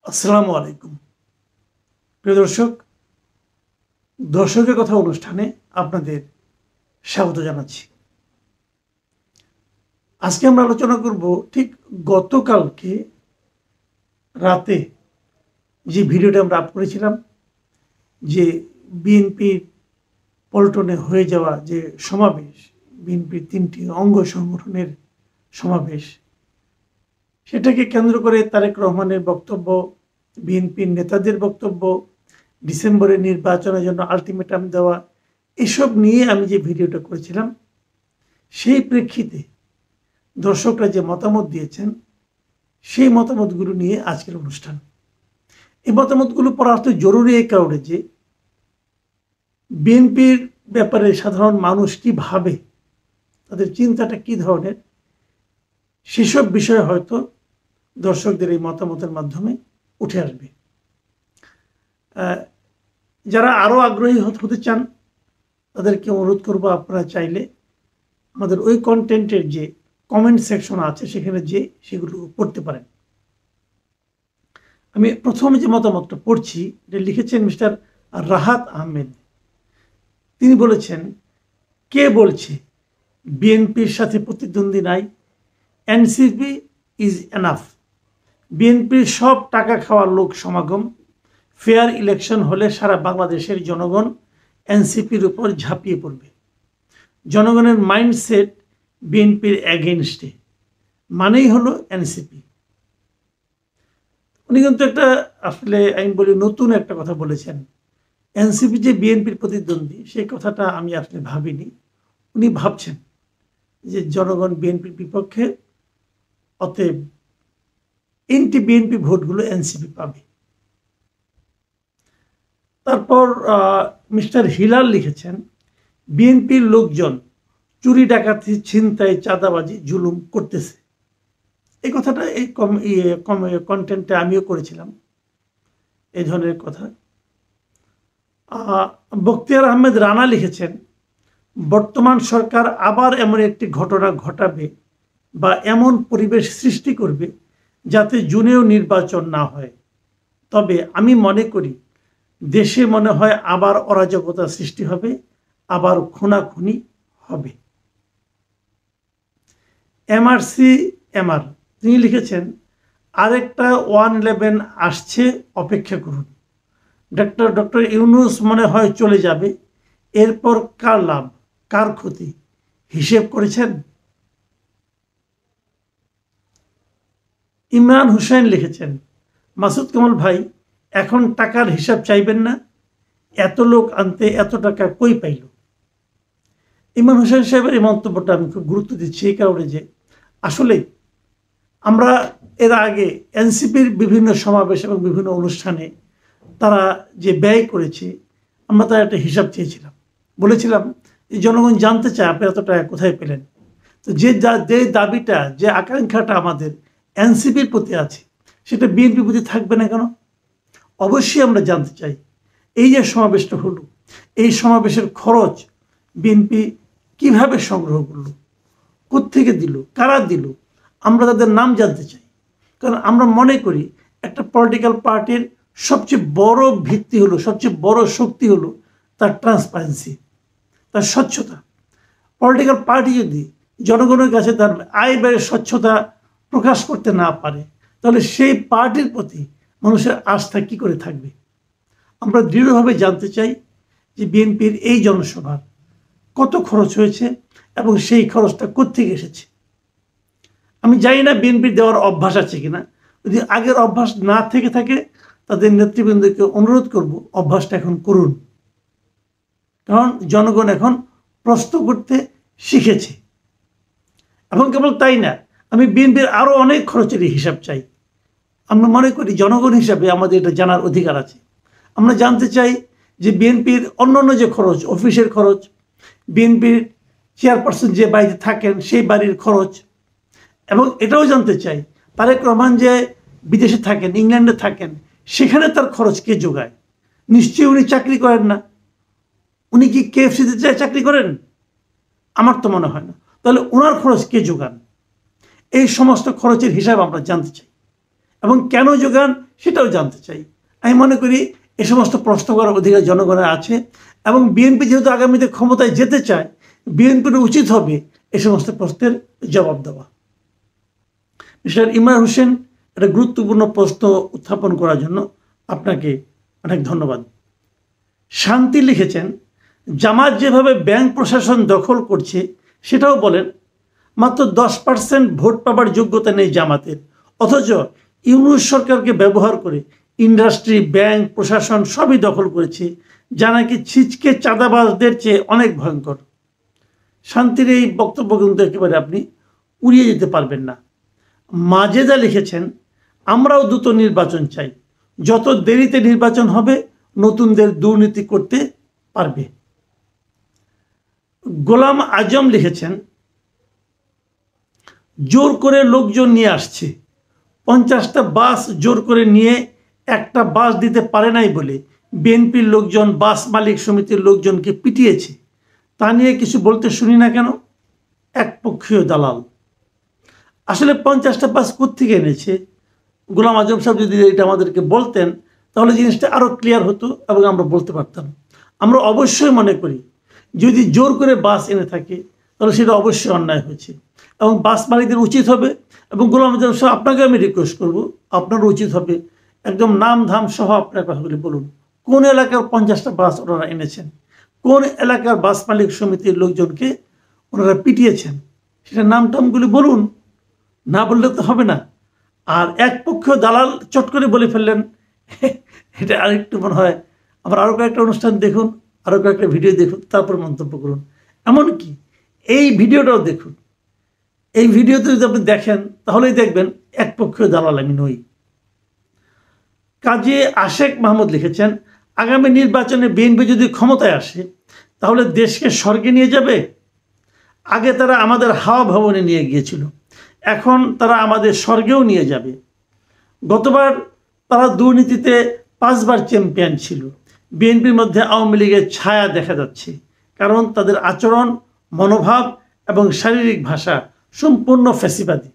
আসসালামু আলাইকুম প্রিয় দর্শক, দর্শকের কথা অনুষ্ঠানে আপনাদের স্বাগত জানাচ্ছি। আজকে আমরা আলোচনা করব ঠিক গতকালকে রাতে যে ভিডিওটা আমরা আপ করেছিলাম, যে বিএনপির পল্টনে হয়ে যাওয়া যে সমাবেশ, বিএনপির 3টি অঙ্গ সংগঠনের সমাবেশ, সেটাকে কেন্দ্র করে তারেক রহমানের বক্তব্য, বিএনপির নেতাদের বক্তব্য, ডিসেম্বরে নির্বাচনের জন্য আলটিমেটাম দেওয়া, এসব নিয়ে আমি যে ভিডিওটা করেছিলাম, সেই প্রেক্ষিতে দর্শকরা যে মতামত দিয়েছেন, সেই মতামতগুলো নিয়ে আজকের অনুষ্ঠান। এই মতামতগুলো পড়া অর্থ জরুরি এই কারণে যে বিএনপির ব্যাপারে সাধারণ মানুষ কি ভাবে, তাদের চিন্তাটা কি ধরনের, সেসব বিষয়ে হয়তো দর্শকদের এই মতামতের মাধ্যমে উঠে আসবে। যারা আরও আগ্রহী হতে চান তাদেরকে অনুরোধ করবো, আপনারা চাইলে আমাদের ওই কন্টেন্টের যে কমেন্ট সেকশন আছে সেখানে যে সেগুলো পড়তে পারেন। আমি প্রথমে যে মতামতটা পড়ছি, এটা লিখেছেন মিস্টার রাহাত আহমেদ। তিনি বলেছেন, কে বলছে বিএনপির সাথে প্রতিদ্বন্দ্বী নাই? NCP is enough. বিএনপির সব টাকা খাওয়ার লোক সমাগম। ফেয়ার ইলেকশন হলে সারা বাংলাদেশের জনগণ এনসিপির উপর ঝাঁপিয়ে পড়বে। জনগণের মাইন্ডসেট বিএনপির অ্যাগেনস্টে, মানেই হলো এনসিপি। উনি কিন্তু একটা আসলে আমি বলি নতুন একটা কথা বলেছেন। এনসিপি যে বিএনপির প্রতিদ্বন্দ্বী, সেই কথাটা আমি আসলে ভাবিনি। উনি ভাবছেন যে জনগণ বিএনপির বিপক্ষে, অতএব এনটি বিএনপি ভোটগুলো এনসিপি পাবে। তারপর মিস্টার হিলাল লিখেছেন, বিএনপির লোকজন চুরি ডাকাতি ছিনতাই চাঁদাবাজি জুলুম করতেছে। এই কথাটা এই কন্টেন্টে আমিও করেছিলাম এই ধরনের কথা। বখতিয়ার আহমেদ রানা লিখেছেন, বর্তমান সরকার আবার এমন একটি ঘটনা ঘটাবে বা এমন পরিবেশ সৃষ্টি করবে যাতে জুনেও নির্বাচন না হয়। তবে আমি মনে করি দেশে মনে হয় আবার অরাজকতা সৃষ্টি হবে, আবার খুনাখুনি হবে। এমআর তিনি লিখেছেন, আরেকটা 111 আসছে, অপেক্ষা করুন। ডক্টর ইউনূস মনে হয় চলে যাবে, এরপর কার লাভ কার ক্ষতি হিসেব করেছেন? ইমরান হুসাইন লিখেছেন, মাসুদ কামাল ভাই, এখন টাকার হিসাব চাইবেন না? এত লোক আনতে এত টাকা কই পাইল? ইমরান হুসাইন সাহেবের এই মন্তব্যটা আমি খুব গুরুত্ব দিচ্ছি এই কারণে যে আসলে আমরা এর আগে এনসিপির বিভিন্ন সমাবেশ এবং বিভিন্ন অনুষ্ঠানে তারা যে ব্যয় করেছে, আমরা তার একটা হিসাব চেয়েছিলাম। বলেছিলাম যে জনগণ জানতে চায় আপনি এত টাকা কোথায় পেলেন। তো যে দাবিটা, যে আকাঙ্ক্ষাটা আমাদের এনসিপির প্রতি আছে, সেটা বিএনপির প্রতি থাকবে না কেন? অবশ্যই আমরা জানতে চাই, এই যে সমাবেশটা হলো, এই সমাবেশের খরচ বিএনপি কিভাবে সংগ্রহ করলো, কোত্থেকে দিল, কারা দিল, আমরা তাদের নাম জানতে চাই। কারণ আমরা মনে করি একটা পলিটিক্যাল পার্টির সবচেয়ে বড় ভিত্তি হলো, সবচেয়ে বড় শক্তি হলো তার ট্রান্সপারেন্সি, তার স্বচ্ছতা। পলিটিক্যাল পার্টি যদি জনগণের কাছে তার আয় ব্যয়ের স্বচ্ছতা প্রকাশ করতে না পারে, তাহলে সেই পার্টির প্রতি মানুষের আস্থা কি করে থাকবে? আমরা দৃঢ়ভাবে জানতে চাই যে বিএনপির এই জনসভার কত খরচ হয়েছে এবং সেই খরচটা কোত্থেকে এসেছে। আমি জানি না বিএনপির দেওয়ার অভ্যাস আছে কিনা। যদি আগের অভ্যাস না থেকে থাকে, তাদের নেতৃবৃন্দকে অনুরোধ করব, অভ্যাসটা এখন করুন। কারণ জনগণ এখন প্রশ্ন করতে শিখেছে। এবং কেবল তাই না, আমি বিএনপির আরও অনেক খরচের হিসাব চাই। আমরা মনে করি জনগণ হিসাবে আমাদের এটা জানার অধিকার আছে। আমরা জানতে চাই যে বিএনপির অন্যান্য যে খরচ, অফিসের খরচ, বিএনপির চেয়ারপারসন যে বাড়িতে থাকেন সেই বাড়ির খরচ, এবং এটাও জানতে চাই তারেক রহমান যে বিদেশে থাকেন, ইংল্যান্ডে থাকেন, সেখানে তার খরচ কে যোগায়? নিশ্চয়ই উনি চাকরি করেন না। উনি কি কেএফসিতে চাকরি করেন? আমার তো মনে হয় না। তাহলে ওনার খরচ কে যোগান? এই সমস্ত খরচের হিসাব আমরা জানতে চাই এবং কেন যোগান সেটাও জানতে চাই। আমি মনে করি এ সমস্ত প্রশ্ন করার অধিকার জনগণের আছে এবং বিএনপি যেহেতু আগামীতে ক্ষমতায় যেতে চায়, বিএনপির উচিত হবে এ সমস্ত প্রশ্নের জবাব দেওয়া। মিস্টার ইমরান হোসেন একটা গুরুত্বপূর্ণ প্রশ্ন উত্থাপন করার জন্য আপনাকে অনেক ধন্যবাদ। শান্তি লিখেছেন, জামাত যেভাবে ব্যাংক প্রশাসন দখল করছে সেটাও বলেন। মাত্র 10% ভোট পাবার যোগ্যতা নেই জামাতের, অথচ ইউনূস সরকারকে ব্যবহার করে ইন্ডাস্ট্রি, ব্যাংক, প্রশাসন সবই দখল করেছে, যা নাকি ছিচকে চাঁদাবাজদের চেয়ে অনেক ভয়ঙ্কর। শান্তির এই বক্তব্য কিন্তু একেবারে আপনি উড়িয়ে যেতে পারবেন না। মাজেদা লিখেছেন, আমরাও দ্রুত নির্বাচন চাই, যত দেরিতে নির্বাচন হবে নতুনদের দুর্নীতি করতে পারবে। গোলাম আজম লিখেছেন, জোর করে লোকজন নিয়ে আসছে, 50টা বাস জোর করে নিয়ে একটা বাস দিতে পারে নাই বলে বিএনপির লোকজন বাস মালিক সমিতির লোকজনকে পিটিয়েছে, তা নিয়ে কিছু বলতে শুনি না কেন? একপক্ষীয় দালাল। আসলে 50টা বাস কোত্থেকে এনেছে? গোলাম আজম সাহেব যদি এটা আমাদেরকে বলতেন তাহলে জিনিসটা আরও ক্লিয়ার হতো এবং আমরা বলতে পারতাম। আমরা অবশ্যই মনে করি যদি জোর করে বাস এনে থাকে তাহলে সেটা অবশ্যই অন্যায় হয়েছে এবং বাস মালিকদের উচিত হবে, এবং গোলাম আজম সাহেব আপনাকে আমি রিকোয়েস্ট করব, আপনারও উচিত হবে একদম নাম ধাম সহ আপনার কথাগুলি বলুন। কোন এলাকার 50টা বাস ওনারা এনেছেন, কোন এলাকার বাস মালিক সমিতির লোকজনকে ওনারা পিটিয়েছেন, সেটা নাম টামগুলি বলুন। না বললে তো হবে না। আর এক পক্ষ দালাল চট করে বলে ফেললেন, এটা আরেকটু মনে হয় আবার আরও কয়েকটা অনুষ্ঠান দেখুন, আরও কয়েকটা ভিডিও দেখুন, তারপর মন্তব্য করুন। এমনকি এই ভিডিওটাও দেখুন। এই ভিডিওতে যদি আপনি দেখেন তাহলেই দেখবেন এক পক্ষীয় দালাল আমি নই। কাজী আশেক মাহমুদ লিখেছেন, আগামী নির্বাচনে বিএনপি যদি ক্ষমতায় আসে তাহলে দেশকে স্বর্গে নিয়ে যাবে। আগে তারা আমাদের হাওয়া ভবনে নিয়ে গিয়েছিল, এখন তারা আমাদের স্বর্গেও নিয়ে যাবে। গতবার তারা দুর্নীতিতে 5 বার চ্যাম্পিয়ন ছিল। বিএনপির মধ্যে আওয়ামী লীগের ছায়া দেখা যাচ্ছে, কারণ তাদের আচরণ, মনোভাব এবং শারীরিক ভাষা সম্পূর্ণ ফ্যাসিবাদী।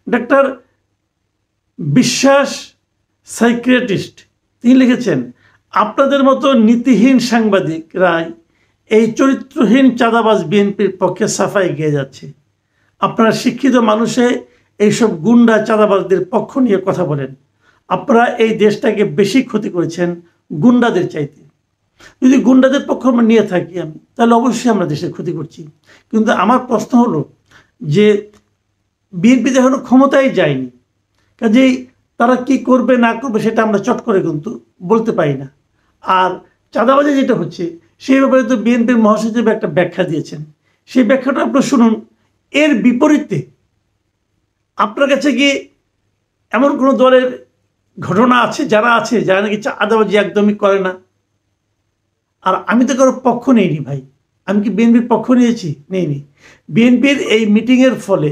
ডাক্তার বিশ্বাস সাইকিয়াট্রিস্ট তিনি লিখেছেন, আপনাদের মতো নীতিহীন সাংবাদিকরাই এই চরিত্রহীন চাঁদাবাজ বিএনপির পক্ষে সাফাই গেয়ে যাচ্ছে। আপনারা শিক্ষিত মানুষে এইসব গুন্ডা চাঁদাবাজদের পক্ষ নিয়ে কথা বলেন। আপনারা এই দেশটাকে বেশি ক্ষতি করেছেন গুন্ডাদের চাইতে। যদি গুন্ডাদের পক্ষ আমরা নিয়ে থাকি আমি, তাহলে অবশ্যই আমরা দেশের ক্ষতি করছি। কিন্তু আমার প্রশ্ন হলো যে বিএনপি এখনো ক্ষমতায় যায়নি, কাজেই তারা কি করবে না করবে সেটা আমরা চট করে কিন্তু বলতে পারি না। আর চাঁদাবাজি যেটা হচ্ছে সেই ব্যাপারে তো বিএনপির মহাসচিব একটা ব্যাখ্যা দিয়েছেন, সেই ব্যাখ্যাটা আপনারা শুনুন। এর বিপরীতে আপনার কাছে কি এমন কোনো দলের ঘটনা আছে যারা নাকি চাঁদাবাজি একদমই করে না? আর আমি তো কারোর পক্ষ নেইনি ভাই, আমি কি বিএনপির পক্ষ নিয়েছি? নেইনি। বিএনপির এই মিটিংয়ের ফলে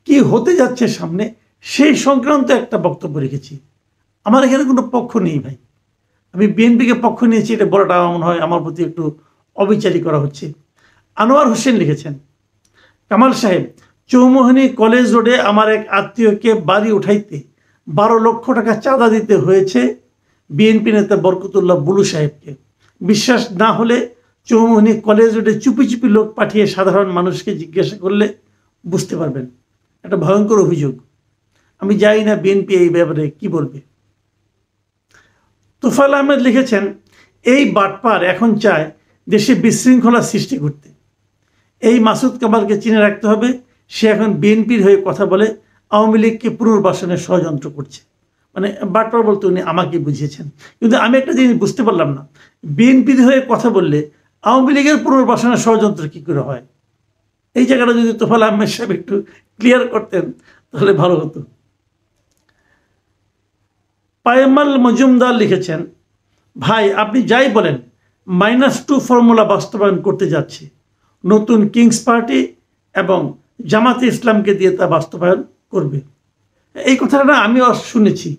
কি হতে যাচ্ছে সামনে সেই সংক্রান্ত একটা বক্তব্য রেখেছি। আমার এখানে কোনো পক্ষ নেই ভাই, আমি বিএনপিকে পক্ষ নিয়েছি এটা বলাটা আমার মনে হয় আমার প্রতি একটু অবিচারী করা হচ্ছে। আনোয়ার হোসেন লিখেছেন, কামাল সাহেব, চৌমোহনী কলেজ রোডে আমার এক আত্মীয়কে বাড়ি উঠাইতে 12 লক্ষ টাকা চাঁদা দিতে হয়েছে বিএনপি নেতা বরকতুল্লাহ বুলু সাহেবকে। বিশ্বাস না হলে চৌমোহনী কলেজ রোডে চুপি চুপি লোক পাঠিয়ে সাধারণ মানুষকে জিজ্ঞাসা করলে বুঝতে পারবেন। একটা ভয়ঙ্কর অভিযোগ। আমি জানি না বিএনপি এই ব্যাপারে কি বলবে। তোফায়েল আহমেদ লিখেছেন, এই বাটপার এখন চায় দেশে বিশৃঙ্খলা সৃষ্টি করতে। এই মাসুদ কামালকে চিনে রাখতে হবে, সে এখন বিএনপির হয়ে কথা বলে আওয়ামী লীগকে পুনর্বাসনের ষড়যন্ত্র করছে। মানে বাটপার বলতে উনি আমাকে বুঝিয়েছেন, কিন্তু আমি একটা জিনিস বুঝতে পারলাম না, বিএনপির হয়ে কথা বললে আওয়ামী লীগের পুনর্বাসনের ষড়যন্ত্র কী করে হয়? এই জায়গাটা যদি তোফায়েল আহমেদ সাহেব একটু ক্লিয়ার করতেন তাহলে ভালো হতো। পায়েমাল মজুমদার লিখেছেন, ভাই আপনি যাই বলেন -2 ফর্মুলা বাস্তবায়ন করতে যাচ্ছে নতুন কিংস পার্টি এবং জামাতে ইসলামকে দিয়ে তা বাস্তবায়ন করবে। এই কথাটা না আমিও শুনেছি,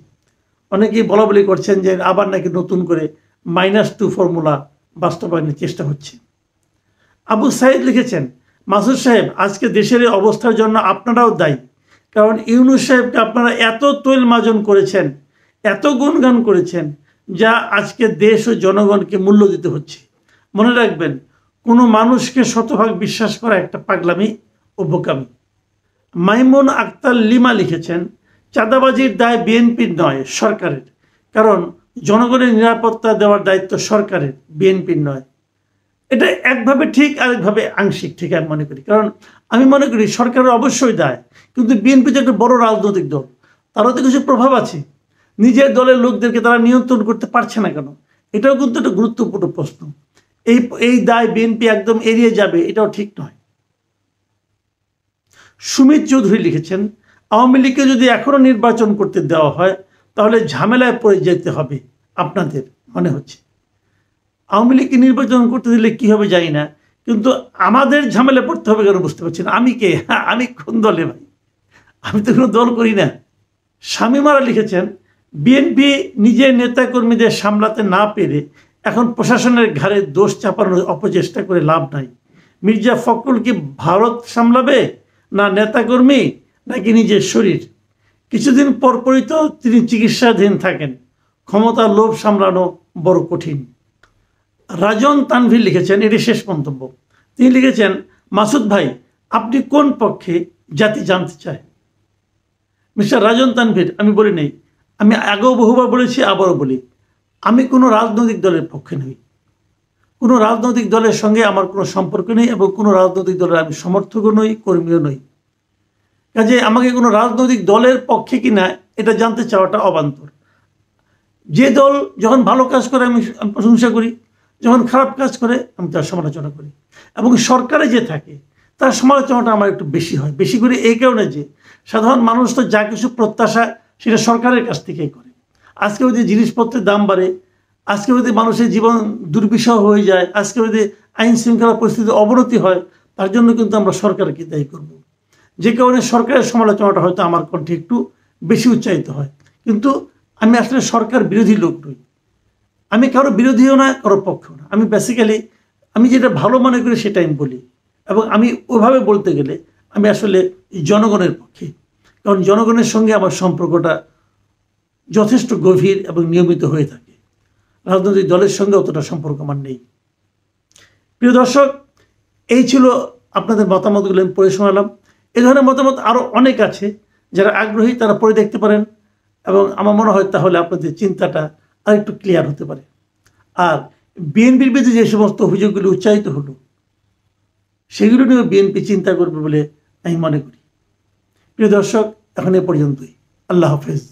অনেকেই বলা বলি করছেন যে আবার নাকি নতুন করে -2 ফর্মুলা বাস্তবায়নের চেষ্টা হচ্ছে। আবু সাইদ লিখেছেন, মাসুদ সাহেব আজকে দেশের এই অবস্থার জন্য আপনারাও দায়ী, কারণ ইউনূস সাহেবকে আপনারা এত তৈল মাজন করেছেন, এত গুণগান করেছেন, যা আজকে দেশ ও জনগণকে মূল্য দিতে হচ্ছে। মনে রাখবেন, কোনো মানুষকে শতভাগ বিশ্বাস করা একটা পাগলামি ও বোকামি। মাইমুন আক্তার লিমা লিখেছেন, চাঁদাবাজির দায় বিএনপির নয়, সরকারের। কারণ জনগণের নিরাপত্তা দেওয়ার দায়িত্ব সরকারের, বিএনপির নয়। এটা একভাবে ঠিক, আরেকভাবে আংশিক ঠিক আমি মনে করি। কারণ আমি মনে করি সরকারের অবশ্যই দায়, কিন্তু বিএনপি যে একটা বড় রাজনৈতিক দল, তারও তো কিছু প্রভাব আছে। নিজের দলের লোকদেরকে তারা নিয়ন্ত্রণ করতে পারছে না কেন? এটাও কিন্তু একটা গুরুত্বপূর্ণ প্রশ্ন। এই দায় বিএনপি একদম এড়িয়ে যাবে, এটাও ঠিক নয়। সুমিত চৌধুরী লিখেছেন, আওয়ামী লীগকে যদি এখনো নির্বাচন করতে দেওয়া হয় তাহলে ঝামেলায় পড়ে যেতে হবে আপনাদের মনে হচ্ছে। আওয়ামী লীগকে নির্বাচন করতে দিলে কি হবে জানি না, কিন্তু আমাদের ঝামেলা পড়তে হবে কেন বুঝতে পারছি না। আমি কে? আমি কোন দলে ভাই? আমি তো কোনো দল করি না। শামীমারা লিখেছেন, বিএনপি নিজের নেতাকর্মীদের সামলাতে না পেরে এখন প্রশাসনের ঘাড়ে দোষ চাপানোর অপচেষ্টা করে লাভ নাই। মির্জা ফখরুল কি ভারত সামলাবে, না নেতাকর্মী, নাকি নিজের শরীর? কিছুদিন পরপরই তো তিনি চিকিৎসাধীন থাকেন। ক্ষমতার লোভ সামলানো বড় কঠিন। রাজন তানভীর লিখেছেন, এটি শেষ মন্তব্য। তিনি লিখেছেন, মাসুদ ভাই আপনি কোন পক্ষে, জাতি জানতে চায়। মিস্টার রাজন তানভীর, আমি বলি নেই, আমি আগেও বহুবার বলেছি, আবারও বলি, আমি কোনো রাজনৈতিক দলের পক্ষে নই। কোনো রাজনৈতিক দলের সঙ্গে আমার কোনো সম্পর্ক নেই এবং কোনো রাজনৈতিক দলের আমি সমর্থকও নই, কর্মীও নই। কাজে আমাকে কোনো রাজনৈতিক দলের পক্ষে কিনা এটা জানতে চাওয়াটা অবান্তর। যে দল যখন ভালো কাজ করে আমি প্রশংসা করি, যখন খারাপ কাজ করে আমি তার সমালোচনা করি। এবং সরকারে যে থাকে তার সমালোচনাটা আমার একটু বেশি হয়, বেশি করে এই কারণে যে সাধারণ মানুষ তো যা কিছু প্রত্যাশা সেটা সরকারের কাছ থেকেই করে। আজকে যদি জিনিসপত্রের দাম বাড়ে, আজকে যদি মানুষের জীবন দুর্বিষহ হয়ে যায়, আজকে যদি আইন শৃঙ্খলা পরিস্থিতির অবনতি হয়, তার জন্য কিন্তু আমরা সরকারকে দায়ী করব। যে কারণে সরকারের সমালোচনাটা হয়তো আমার কণ্ঠে একটু বেশি উচ্চারিত হয়। কিন্তু আমি আসলে সরকার বিরোধী লোক নই, আমি কারো বিরোধীও না, কারো পক্ষেও না। আমি বেসিক্যালি আমি যেটা ভালো মনে করি সেটা আমি বলি, এবং আমি ওইভাবে বলতে গেলে আমি আসলে জনগণের পক্ষে। কারণ জনগণের সঙ্গে আমার সম্পর্কটা যথেষ্ট গভীর এবং নিয়মিত হয়ে থাকে। রাজনৈতিক দলের সঙ্গে অতটা সম্পর্ক আমার নেই। প্রিয় দর্শক, এই ছিল আপনাদের মতামতগুলো আমি পড়ে শোনালাম। এ ধরনের মতামত আরও অনেক আছে, যারা আগ্রহী তারা পড়ে দেখতে পারেন, এবং আমার মনে হয় তাহলে আপনাদের চিন্তাটা আরেকটু ক্লিয়ার হতে পারে। আর বিএনপির বিরুদ্ধে যে সমস্ত অভিযোগগুলি উচ্চারিত হলো সেগুলো নিয়েও বিএনপি চিন্তা করবে বলে আমি মনে করি। প্রিয় দর্শক, এখন এ পর্যন্তই। আল্লাহ হাফেজ।